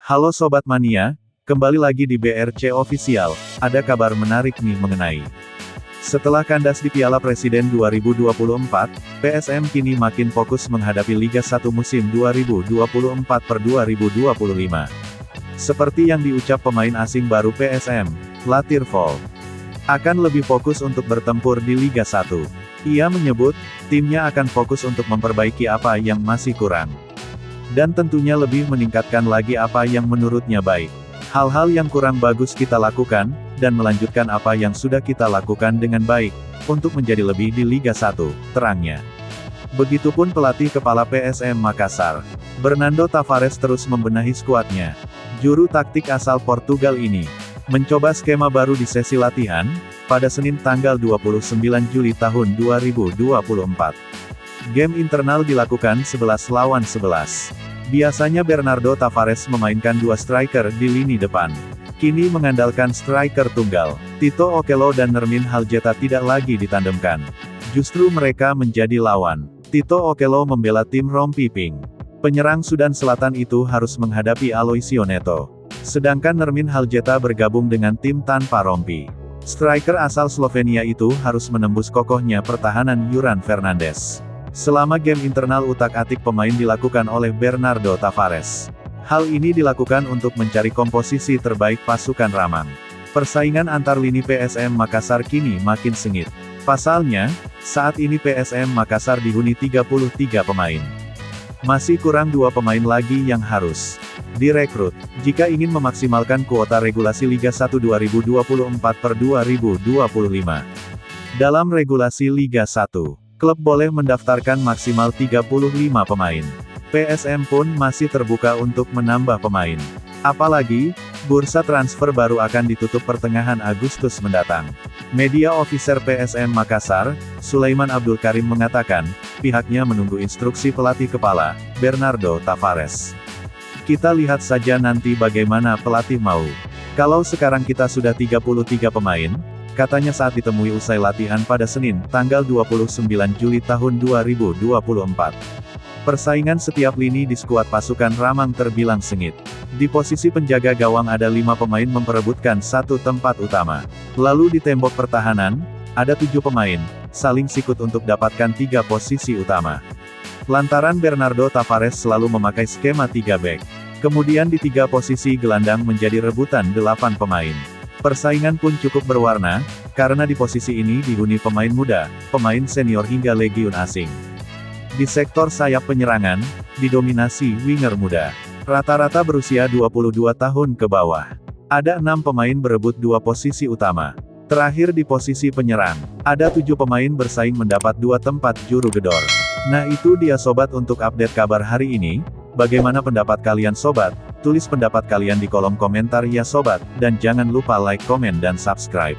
Halo Sobat Mania, kembali lagi di BRC Official, ada kabar menarik nih mengenai. Setelah kandas di Piala Presiden 2024, PSM kini makin fokus menghadapi Liga 1 musim 2024-2025. Seperti yang diucap pemain asing baru PSM, Latir Fall, akan lebih fokus untuk bertempur di Liga 1. Ia menyebut, timnya akan fokus untuk memperbaiki apa yang masih kurang. Dan tentunya lebih meningkatkan lagi apa yang menurutnya baik. Hal-hal yang kurang bagus kita lakukan, dan melanjutkan apa yang sudah kita lakukan dengan baik, untuk menjadi lebih di Liga 1, terangnya. Begitupun pelatih kepala PSM Makassar, Bernardo Tavares terus membenahi skuadnya. Juru taktik asal Portugal ini, mencoba skema baru di sesi latihan, pada Senin tanggal 29 Juli tahun 2024. Game internal dilakukan 11 lawan 11. Biasanya Bernardo Tavares memainkan dua striker di lini depan. Kini mengandalkan striker tunggal. Tito Okello dan Nermin Haljeta tidak lagi ditandemkan. Justru mereka menjadi lawan. Tito Okello membela tim Rompi Pink. Penyerang Sudan Selatan itu harus menghadapi Aloisio Neto. Sedangkan Nermin Haljeta bergabung dengan tim tanpa Rompi. Striker asal Slovenia itu harus menembus kokohnya pertahanan Juran Fernandes. Selama game internal utak-atik pemain dilakukan oleh Bernardo Tavares. Hal ini dilakukan untuk mencari komposisi terbaik pasukan Ramang. Persaingan antar lini PSM Makassar kini makin sengit. Pasalnya, saat ini PSM Makassar dihuni 33 pemain. Masih kurang 2 pemain lagi yang harus direkrut, jika ingin memaksimalkan kuota regulasi Liga 1 2024-2025. Dalam regulasi Liga 1, klub boleh mendaftarkan maksimal 35 pemain. PSM pun masih terbuka untuk menambah pemain. Apalagi, bursa transfer baru akan ditutup pertengahan Agustus mendatang. Media officer PSM Makassar, Sulaiman Abdul Karim mengatakan, pihaknya menunggu instruksi pelatih kepala, Bernardo Tavares. Kita lihat saja nanti bagaimana pelatih mau. Kalau sekarang kita sudah 33 pemain, katanya saat ditemui usai latihan pada Senin, tanggal 29 Juli tahun 2024. Persaingan setiap lini di skuad pasukan Ramang terbilang sengit. Di posisi penjaga gawang ada 5 pemain memperebutkan satu tempat utama. Lalu di tembok pertahanan, ada 7 pemain, saling sikut untuk dapatkan 3 posisi utama. Lantaran Bernardo Tavares selalu memakai skema 3 back. Kemudian di 3 posisi gelandang menjadi rebutan 8 pemain. Persaingan pun cukup berwarna, karena di posisi ini dihuni pemain muda, pemain senior hingga legiun asing. Di sektor sayap penyerangan, didominasi winger muda. Rata-rata berusia 22 tahun ke bawah. Ada 6 pemain berebut 2 posisi utama. Terakhir di posisi penyerang, ada 7 pemain bersaing mendapat 2 tempat juru gedor. Nah itu dia sobat untuk update kabar hari ini. Bagaimana pendapat kalian sobat? Tulis pendapat kalian di kolom komentar ya sobat, dan jangan lupa like, komen dan subscribe.